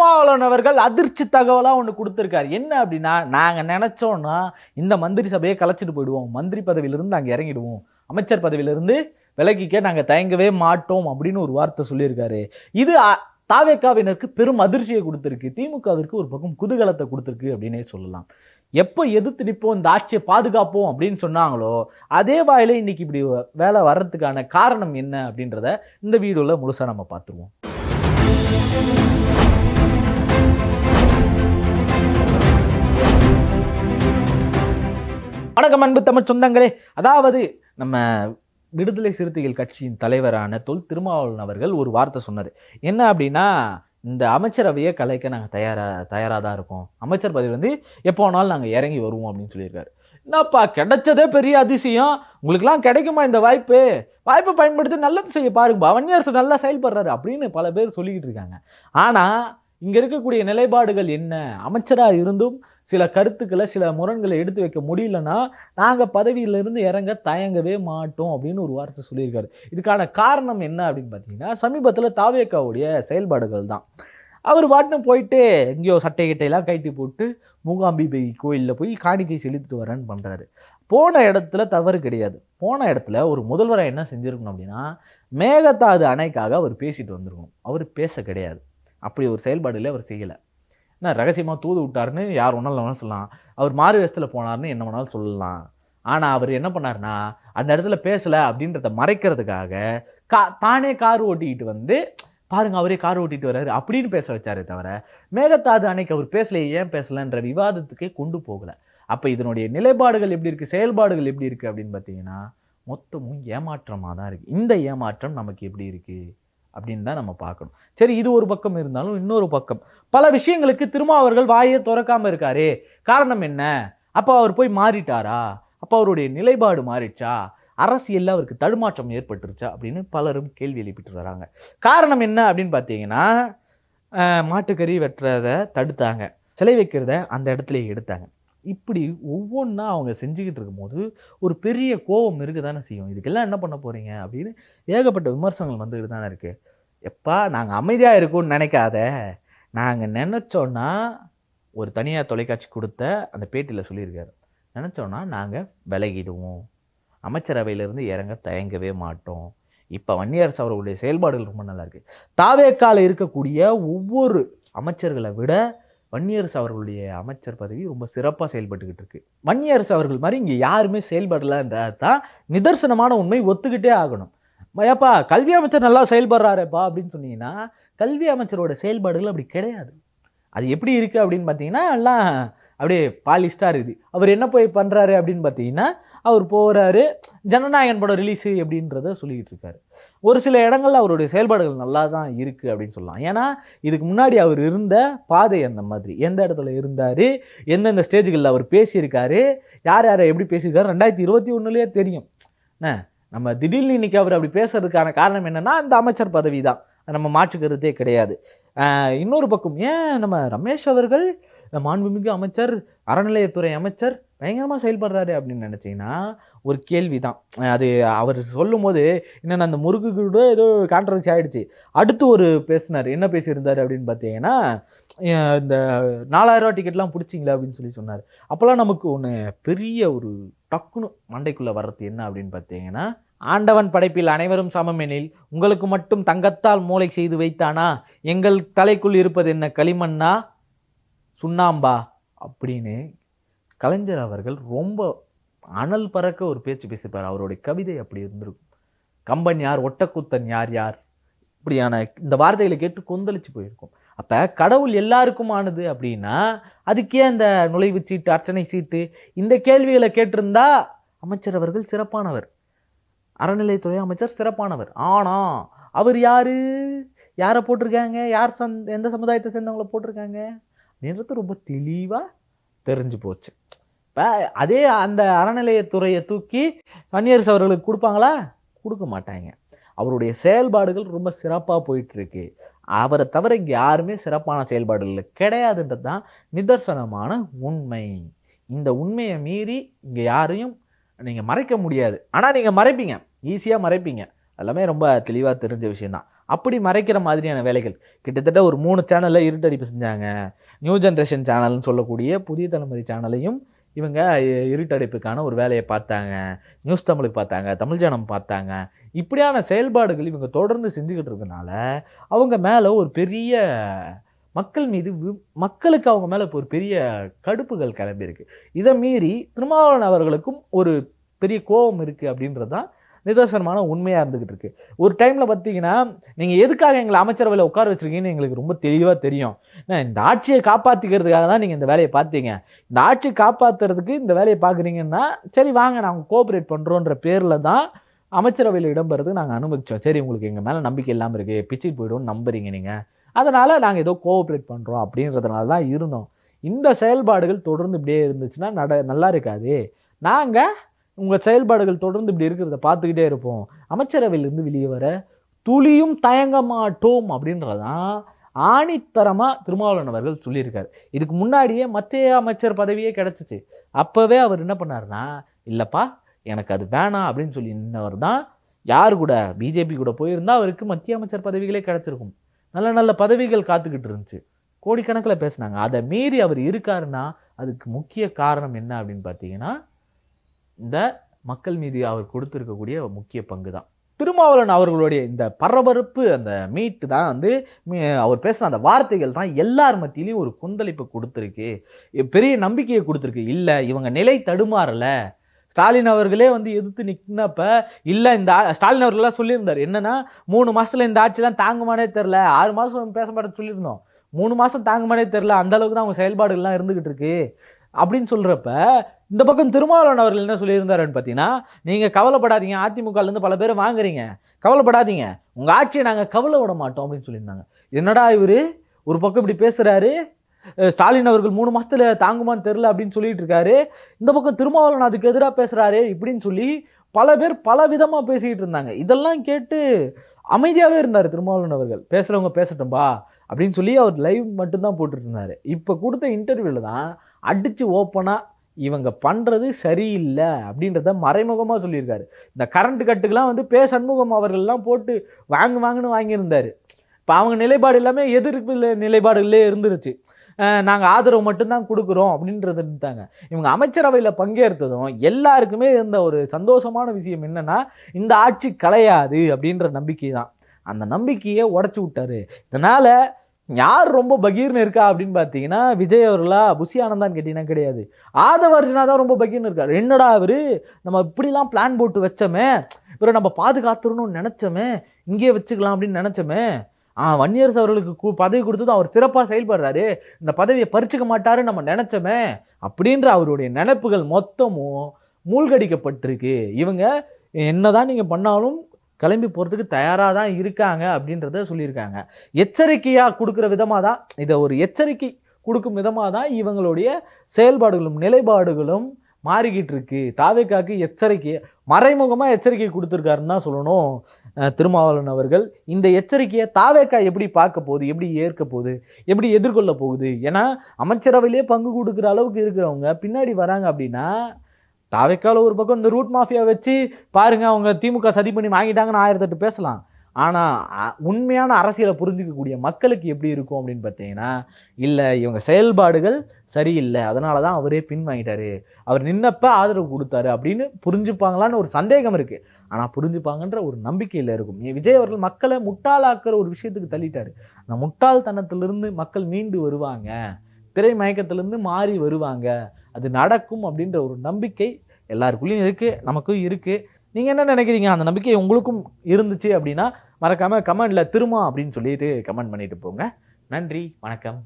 திருமாவளவன் அவர்கள் அதிர்ச்சி தகவலாக ஒன்று கொடுத்துருக்காரு. என்ன அப்படின்னா, நாங்கள் நினச்சோன்னா இந்த மந்திரி சபையை கலைச்சிட்டு போயிடுவோம், மந்திரி பதவியிலிருந்து நாங்கள் இறங்கிடுவோம், அமைச்சர் பதவியிலிருந்து விலகிக்க நாங்கள் தயங்கவே மாட்டோம் அப்படின்னு ஒரு வார்த்தை சொல்லியிருக்காரு. இது தாவேக்காவினருக்கு பெரும் அதிர்ச்சியை கொடுத்துருக்கு, திமுகவிற்கு ஒரு பக்கம் குதூகலத்தை கொடுத்துருக்கு அப்படின்னே சொல்லலாம். எப்போ எதிர்த்து நிற்போம், இந்த ஆட்சியை பாதுகாப்போம் அப்படின்னு சொன்னாங்களோ அதே வாயில இன்னைக்கு இப்படி வேலை வர்றதுக்கான காரணம் என்ன அப்படின்றத இந்த வீடியோவில் முழுசாக நம்ம பார்த்துருவோம். வணக்கம் அன்பு தமிழ் சொந்தங்களே. அதாவது நம்ம விடுதலை சிறுத்தைகள் கட்சியின் தலைவரான தொல் திருமாவளவன் அவர்கள் ஒரு வார்த்தை சொன்னார். என்ன அப்படின்னா, இந்த அமைச்சரவையை கலைக்க நாங்கள் தயாராக தான் இருக்கோம், அமைச்சர் பதவி எப்போ வேணாலும் நாங்கள் இறங்கி வருவோம் அப்படின்னு சொல்லியிருக்காரு. என்னப்பா, கிடைச்சதே பெரிய அதிசயம், உங்களுக்குலாம் கிடைக்குமா இந்த வாய்ப்பை பயன்படுத்தி நல்லது செய்ய பாருங்கப்பா, வன்னியரசு நல்லா செயல்படுறாரு அப்படின்னு பல பேர் சொல்லிக்கிட்டு இருக்காங்க. ஆனால் இங்கே இருக்கக்கூடிய நிலைப்பாடுகள் என்ன? அமைச்சராக இருந்தும் சில கருத்துக்களை, சில முரண்களை எடுத்து வைக்க முடியலன்னா நாங்கள் பதவியிலிருந்து இறங்க தயங்கவே மாட்டோம் அப்படின்னு ஒரு வார்த்தை சொல்லியிருக்காரு. இதுக்கான காரணம் என்ன அப்படின்னு பார்த்தீங்கன்னா, சமீபத்தில் தாவேக்காவுடைய செயல்பாடுகள் தான். அவர் பாட்டுன்னு போயிட்டு எங்கேயோ சட்டை கிட்டையெல்லாம் கைட்டி போட்டு மூகாம்பிகை கோயிலில் போய் காணிக்கை செலுத்திட்டு வரேன்னு பண்ணுறாரு. போன இடத்துல தவறு கிடையாது. போன இடத்துல ஒரு முதல்வராக என்ன செஞ்சுருக்கணும் அப்படின்னா, மேகதாது அணைக்காக அவர் பேசிட்டு வந்திருக்கணும். அவர் பேச கிடையாது. அப்படி ஒரு செயல்பாடுல அவர் செய்யலை. என்ன ரகசியமாக தூது விட்டாருன்னு யார் ஒன்றாலும் சொல்லலாம், அவர் மாறு வேஷத்தில் போனார்னு என்ன வேணாலும் சொல்லலாம். ஆனால் அவர் என்ன பண்ணார்னா, அந்த இடத்துல பேசலை அப்படின்றத மறைக்கிறதுக்காக தானே கார் ஓட்டிக்கிட்டு வந்து பாருங்க அவரே கார் ஓட்டிட்டு வர்றாரு அப்படின்னு பேச வச்சாரே தவிர, மேகதாது அணைக்கு அவர் பேசலையே, ஏன் பேசலைன்ற விவாதத்துக்கே கொண்டு போகலை. அப்போ இதனுடைய நிலைப்பாடுகள் எப்படி இருக்குது, செயல்பாடுகள் எப்படி இருக்குது அப்படின்னு பார்த்தீங்கன்னா, மொத்தமும் ஏமாற்றமாக தான் இருக்குது. இந்த ஏமாற்றம் நமக்கு எப்படி இருக்குது அப்படின்னு தான் நம்ம பார்க்கணும். சரி, இது ஒரு பக்கம் இருந்தாலும் இன்னொரு பக்கம் பல விஷயங்களுக்கு திருமாவர்கள் வாயை திறக்காம இருக்காரு. காரணம் என்ன? அப்போ அவர் போய் மாறிட்டாரா? அப்போ அவருடைய நிலைப்பாடு மாறிடுச்சா? அரசியலில் அவருக்கு தடுமாற்றம் ஏற்பட்டுருச்சா அப்படின்னு பலரும் கேள்வி எழுப்பிட்டு வராங்க. காரணம் என்ன அப்படின்னு பார்த்தீங்கன்னா, மாட்டுக்கறி வெட்டுறதை தடுத்தாங்க, சிலை வைக்கிறத அந்த இடத்துல எடுத்தாங்க. இப்படி ஒவ்வொன்றா அவங்க செஞ்சுக்கிட்டு இருக்கும்போது ஒரு பெரிய கோபம் இருக்க தானே செய்யும். இதுக்கெல்லாம் என்ன பண்ண போகிறீங்க அப்படின்னு ஏகப்பட்ட விமர்சனங்கள் வந்துக்கிட்டு தானே இருக்குது. எப்பா, நாங்கள் அமைதியாக இருக்கோம்னு நினைக்காத, நாங்கள் நினச்சோன்னா ஒரு தனியார் தொலைக்காட்சி கொடுத்த அந்த பேட்டியில் சொல்லியிருக்காரு, நினச்சோன்னா நாங்கள் விலகிடுவோம், அமைச்சரவையிலிருந்து இறங்க தயங்கவே மாட்டோம். இப்போ வன்னியரசு அவர்களுடைய செயல்பாடுகள் ரொம்ப நல்லா இருக்குது. தாவேக்கால இருக்கக்கூடிய ஒவ்வொரு அமைச்சர்களை விட வன்னியரசு அவர்களுடைய அமைச்சர் பதவி ரொம்ப சிறப்பாக செயல்பட்டுக்கிட்டு இருக்கு. வன்னியரசு அவர்கள் மாதிரி இங்கே யாருமே செயல்படலைன்றது தான் நிதர்சனமான உண்மை, ஒத்துக்கிட்டே ஆகணும். ஏப்பா, கல்வி அமைச்சர் நல்லா செயல்படுறாருப்பா அப்படின்னு சொன்னீங்கன்னா, கல்வி அமைச்சரோட செயல்பாடுகள் அப்படி கிடையாது. அது எப்படி இருக்குது அப்படின்னு பார்த்தீங்கன்னா, எல்லாம் அப்படியே பாலிஸ்டாக இருக்குது. அவர் என்ன போய் பண்ணுறாரு அப்படின்னு பார்த்தீங்கன்னா, அவர் போகிறாரு ஜனநாயகன் படம் ரிலீஸு அப்படின்றத சொல்லிக்கிட்டு இருக்காரு. ஒரு சில இடங்கள்ல அவருடைய செயல்பாடுகள் நல்லா தான் இருக்குது அப்படின்னு சொல்லலாம். ஏன்னா இதுக்கு முன்னாடி அவர் இருந்த பாதை அந்த மாதிரி, எந்த இடத்துல இருந்தார், எந்தெந்த ஸ்டேஜுகளில் அவர் பேசியிருக்காரு, யார் யாரை எப்படி பேசியிருக்காரு 2021 தெரியும். நம்ம திடீர்னு இன்னைக்கு அவர் அப்படி பேசுறதுக்கான காரணம் என்னன்னா, அந்த அமைச்சர் பதவி தான், நம்ம மாற்றுக்கிறதே கிடையாது. இன்னொரு பக்கம் ஏன் நம்ம ரமேஷ் அவர்கள் மாண்புமிகு அமைச்சர், அறநிலையத்துறை அமைச்சர் பயங்கரமாக செயல்படுறாரு அப்படின்னு நினச்சிங்கன்னா ஒரு கேள்வி தான். அது அவர் சொல்லும் போது என்னென்ன அந்த முருகு கூட ஏதோ கான்ட்ரவர்சி ஆகிடுச்சு. அடுத்து ஒரு பேசினார், என்ன பேசியிருந்தார் அப்படின்னு பார்த்தீங்கன்னா, இந்த 4000 ரூபா டிக்கெட்லாம் பிடிச்சிங்களா அப்படின்னு சொன்னார். அப்போல்லாம் நமக்கு ஒன்று பெரிய ஒரு டக்குன்னு மண்டைக்குள்ளே வர்றது என்ன அப்படின்னு பார்த்தீங்கன்னா, ஆண்டவன் படைப்பில் அனைவரும் சமம் எனில் உங்களுக்கு மட்டும் தங்கத்தால் மூளை செய்து வைத்தானா, எங்கள் தலைக்குள் இருப்பது என்ன களிமண்ணா சுண்ணாம்பா அப்படின்னு கலைஞர் அவர்கள் ரொம்ப அனல் பறக்க ஒரு பேச்சு பேசியிருப்பார். அவருடைய கவிதை அப்படி இருந்திருக்கும். கம்பன் யார், ஒட்டக்குத்தன் யார் யார், இப்படியான இந்த வார்த்தைகளை கேட்டு கொந்தளிச்சு போயிருக்கும். அப்போ கடவுள் எல்லாருக்குமானது அப்படின்னா அதுக்கே அந்த நுழைவு சீட்டு, அர்ச்சனை சீட்டு, இந்த கேள்விகளை கேட்டிருந்தா அமைச்சர் அவர்கள் சிறப்பானவர், அறநிலையத்துறை அமைச்சர் சிறப்பானவர். ஆனால் அவர் யாரை போட்டிருக்காங்க, எந்த சமுதாயத்தை சேர்ந்தவங்களை போட்டிருக்காங்க அப்படின்றது ரொம்ப தெளிவாக தெரிஞ்சு போச்சு. இப்போ அதே அந்த அறநிலையத்துறையை தூக்கி வன்னியரசு அவர்களுக்கு கொடுப்பாங்களா? கொடுக்க மாட்டாங்க. அவருடைய செயல்பாடுகள் ரொம்ப சிறப்பாக போயிட்டுருக்கு. அவரை தவிர இங்கே யாருமே சிறப்பான செயல்பாடுகள் கிடையாதுன்றது தான் நிதர்சனமான உண்மை. இந்த உண்மையை மீறி இங்கே யாரையும் நீங்கள் மறைக்க முடியாது. ஆனால் நீங்கள் மறைப்பீங்க, ஈஸியாக மறைப்பீங்க. எல்லாமே ரொம்ப தெளிவாக தெரிஞ்ச விஷயந்தான். அப்படி மறைக்கிற மாதிரியான வேலைகள் கிட்டத்தட்ட ஒரு 3 சேனலில் இருட்டடிப்பு செஞ்சாங்க. நியூ ஜென்ரேஷன் சேனல்னு சொல்லக்கூடிய புதிய தலைமுறை சேனலையும் இவங்க இருட்டடிப்புக்கான ஒரு வேலையை பார்த்தாங்க. நியூஸ் தமிழுக்கு பார்த்தாங்க, தமிழ் ஜனம் பார்த்தாங்க. இப்படியான செயல்பாடுகள் இவங்க தொடர்ந்து செஞ்சுக்கிட்டு இருக்கனால அவங்க மேலே ஒரு பெரிய மக்கள் மீது மக்களுக்கு அவங்க மேலே இப்போ ஒரு பெரிய கடுப்புகள் கிளம்பியிருக்கு. இதை மீறி திருமாவளவன் அவர்களுக்கும் ஒரு பெரிய கோபம் இருக்குது அப்படின்றது தான் நிதர்சனமான உண்மையாக இருந்துக்கிட்டு இருக்கு. ஒரு டைமில் பார்த்தீங்கன்னா, நீங்கள் எதுக்காக எங்களை அமைச்சரவையில் உட்கார வச்சுருக்கீங்கன்னு எங்களுக்கு ரொம்ப தெளிவாக தெரியும். இந்த ஆட்சியை காப்பாற்றிக்கிறதுக்காக தான் நீங்கள் இந்த வேலையை பார்த்தீங்க. இந்த ஆட்சியை காப்பாற்றுறதுக்கு இந்த வேலையை பார்க்குறீங்கன்னா சரி வாங்க நாங்கள் கோஆப்ரேட் பண்ணுறோன்ற பேரில் தான் அமைச்சரவையில் இடம்பெறதுக்கு நாங்கள் அனுமதித்தோம். சரி உங்களுக்கு எங்கள் மேலே நம்பிக்கை இல்லாமல் இருக்குது, பிச்சுட்டு போய்டுவோம்னு நம்புறீங்க நீங்கள், அதனால் நாங்கள் ஏதோ கோஆப்ரேட் பண்ணுறோம் அப்படின்றதுனால தான் இருந்தோம். இந்த செயல்பாடுகள் தொடர்ந்து இப்படியே இருந்துச்சுன்னா நல்லா இருக்காது. நாங்கள் உங்கள் செயல்பாடுகள் தொடர்ந்து இப்படி இருக்கிறத பார்த்துக்கிட்டே இருப்போம். அமைச்சரவையிலிருந்து வெளியே வர துளியும் தயங்க மாட்டோம் அப்படின்றதான் ஆணித்தரமாக திருமாவளவன் அவர்கள் சொல்லியிருக்காரு. இதுக்கு முன்னாடியே மத்திய அமைச்சர் பதவியே கிடச்சிச்சு. அப்போவே அவர் என்ன பண்ணார்னா, இல்லைப்பா எனக்கு அது வேணாம் அப்படின்னு சொல்லி நின்றவர் தான். யார் கூட பிஜேபி கூட போயிருந்தால் அவருக்கு மத்திய அமைச்சர் பதவிகளே கிடச்சிருக்கும். நல்ல நல்ல பதவிகள் காத்துக்கிட்டு இருந்துச்சு. கோடிக்கணக்கில் பேசினாங்க. அதை மீறி அவர் இருக்காருன்னா அதுக்கு முக்கிய காரணம் என்ன அப்படின்னு பார்த்தீங்கன்னா, இந்த மக்கள் மீது அவர் கொடுத்துருக்கக்கூடிய முக்கிய பங்கு தான். திருமாவளவன் அவர்களுடைய இந்த பரபரப்பு அந்த மீட்டு தான் வந்து அவர் பேசின அந்த வார்த்தைகள் தான் எல்லார் மத்தியிலையும் ஒரு கொந்தளிப்பை கொடுத்துருக்கு, பெரிய நம்பிக்கையை கொடுத்துருக்கு. இல்லை இவங்க நிலை தடுமாறல. ஸ்டாலின் அவர்களே வந்து எதிர்த்து நிற்கினப்ப இல்லை இந்த ஸ்டாலின் அவர்கள்லாம் சொல்லியிருந்தார் என்னன்னா 3 மாதத்தில் இந்த ஆட்சிலாம் தாங்குமானே தெரில, 6 மாதம் பேச மாட்டேன்னு சொல்லியிருந்தோம். 3 மாதம் தாங்குமானே தெரில, அந்த அளவுக்கு தான் அவங்க செயல்பாடுகள்லாம் இருந்துகிட்டு இருக்கு அப்படின்னு சொல்கிறப்ப, இந்த பக்கம் திருமாவளவன் அவர்கள் என்ன சொல்லியிருந்தாருன்னு பார்த்தீங்கன்னா, நீங்கள் கவலைப்படாதீங்க, அதிமுகலேருந்து பல பேர் வாங்குறீங்க, கவலைப்படாதீங்க, உங்கள் ஆட்சியை நாங்கள் கவலை விட மாட்டோம் அப்படின்னு சொல்லியிருந்தாங்க. என்னடா இவர் ஒரு பக்கம் இப்படி பேசுகிறாரு, ஸ்டாலின் அவர்கள் 3 மாதத்தில் தாங்குமான்னு தெரில அப்படின்னு சொல்லிட்டு இருக்காரு, இந்த பக்கம் திருமாவளவன் அதுக்கு எதிராக பேசுகிறாரு இப்படின்னு சொல்லி பல பேர் பல விதமாக பேசிக்கிட்டு இருந்தாங்க. இதெல்லாம் கேட்டு அமைதியாகவே இருந்தார் திருமாவளவன் அவர்கள். பேசுகிறவங்க பேசட்டும்பா அப்படின்னு சொல்லி அவர் லைவ் மட்டும்தான் போட்டுட்டு இருந்தார். இப்போ கொடுத்த இன்டர்வியூவில் தான் அடித்து ஓப்பனாக இவங்க பண்ணுறது சரியில்லை அப்படின்றத மறைமுகமாக சொல்லியிருக்காரு. இந்த கரண்ட் கட்டுக்கெலாம் வந்து சண்முகம் அவர்கள்லாம் போட்டு வாங்குன்னு வாங்கியிருந்தார். இப்போ அவங்க நிலைப்பாடு எல்லாமே எதிர்ப்பு நிலைப்பாடுகளே இருந்துருச்சு. நாங்கள் ஆதரவு மட்டும்தான் கொடுக்குறோம் அப்படின்றது இருந்தாங்க. இவங்க அமைச்சரவையில் பங்கேற்றதும் எல்லாருக்குமே இருந்த ஒரு சந்தோஷமான விஷயம் என்னென்னா, இந்த ஆட்சி கலையாது அப்படின்ற நம்பிக்கை தான். அந்த நம்பிக்கையை உடச்சி விட்டாரு. இதனால் யார் ரொம்ப பகீர்னு இருக்கா அப்படின்னு பார்த்தீங்கன்னா, விஜய் அவர்களா புஷி ஆனந்தான்னு கேட்டிங்கன்னா கிடையாது, ஆதவ அர்ஜுனா தான் ரொம்ப பகீர்னு இருக்கார். என்னடா அவர் நம்ம இப்படிலாம் பிளான் போட்டு வச்சோமே, இவரை நம்ம பாதுகாத்துடணும்னு நினச்சோமே, இங்கேயே வச்சுக்கலாம் அப்படின்னு நினச்சோமே, வன்னியரசு அவர்களுக்கு பதவி கொடுத்தது அவர் சிறப்பாக செயல்படுறாரு, இந்த பதவியை பறிச்சுக்க மாட்டாருன்னு நம்ம நினச்சோமே அப்படின்ற அவருடைய நினைப்புகள் மொத்தமும் மூழ்கடிக்கப்பட்டிருக்கு. இவங்க என்னதான் நீங்கள் பண்ணாலும் கிளம்பி போகிறதுக்கு தயாராக தான் இருக்காங்க அப்படின்றத சொல்லியிருக்காங்க. எச்சரிக்கையாக கொடுக்குற விதமாக தான், இதை ஒரு எச்சரிக்கை கொடுக்கும் விதமாக தான் இவங்களுடைய செயல்பாடுகளும் நிலைப்பாடுகளும் மாறிக்கிட்டு இருக்கு. தாவேக்காக்கு எச்சரிக்கை மறைமுகமாக எச்சரிக்கை கொடுத்துருக்காருன்னு தான் சொல்லணும் திருமாவளவன் அவர்கள். இந்த எச்சரிக்கையை தாவேக்கா எப்படி பார்க்க போகுது, எப்படி ஏற்க போகுது, எப்படி எதிர்கொள்ள போகுது? ஏன்னா அமைச்சரவையிலே பங்கு கொடுக்குற அளவுக்கு இருக்கிறவங்க பின்னாடி வராங்க அப்படின்னா, தாவேக்கால ஒரு பக்கம் இந்த ரூட் மாஃபியா வச்சு பாருங்க அவங்க திமுக சதி பண்ணி வாங்கிட்டாங்கன்னு 1008 பேசலாம். ஆனால் உண்மையான அரசியலை புரிஞ்சிக்கக்கூடிய மக்களுக்கு எப்படி இருக்கும் அப்படின்னு பார்த்தீங்கன்னா, இல்லை இவங்க செயல்பாடுகள் சரியில்லை, அதனால தான் அவரே பின் வாங்கிட்டாரு, அவர் நின்னப்ப ஆதரவு கொடுத்தாரு அப்படின்னு புரிஞ்சுப்பாங்களான்னு ஒரு சந்தேகம் இருக்குது. ஆனால் புரிஞ்சுப்பாங்கன்ற ஒரு நம்பிக்கையில் இருக்கும். விஜய் அவர்கள் மக்களை முட்டாளாக்குற ஒரு விஷயத்துக்கு தள்ளிட்டாரு. அந்த முட்டாள்தனத்திலிருந்து மக்கள் மீண்டு வருவாங்க, திரை மயக்கத்திலிருந்து மாறி வருவாங்க, அது நடக்கும் அப்படின்ற ஒரு நம்பிக்கை எல்லாருக்குள்ளேயும் இருக்குது, நமக்கும் இருக்குது. நீங்கள் என்ன நினைக்கிறீங்க? அந்த நம்பிக்கை உங்களுக்கும் இருந்துச்சு அப்படின்னா மறக்காமல் கமெண்டில் திருமா அப்படின்னு சொல்லிட்டு கமெண்ட் பண்ணிட்டு போங்க. நன்றி, வணக்கம்.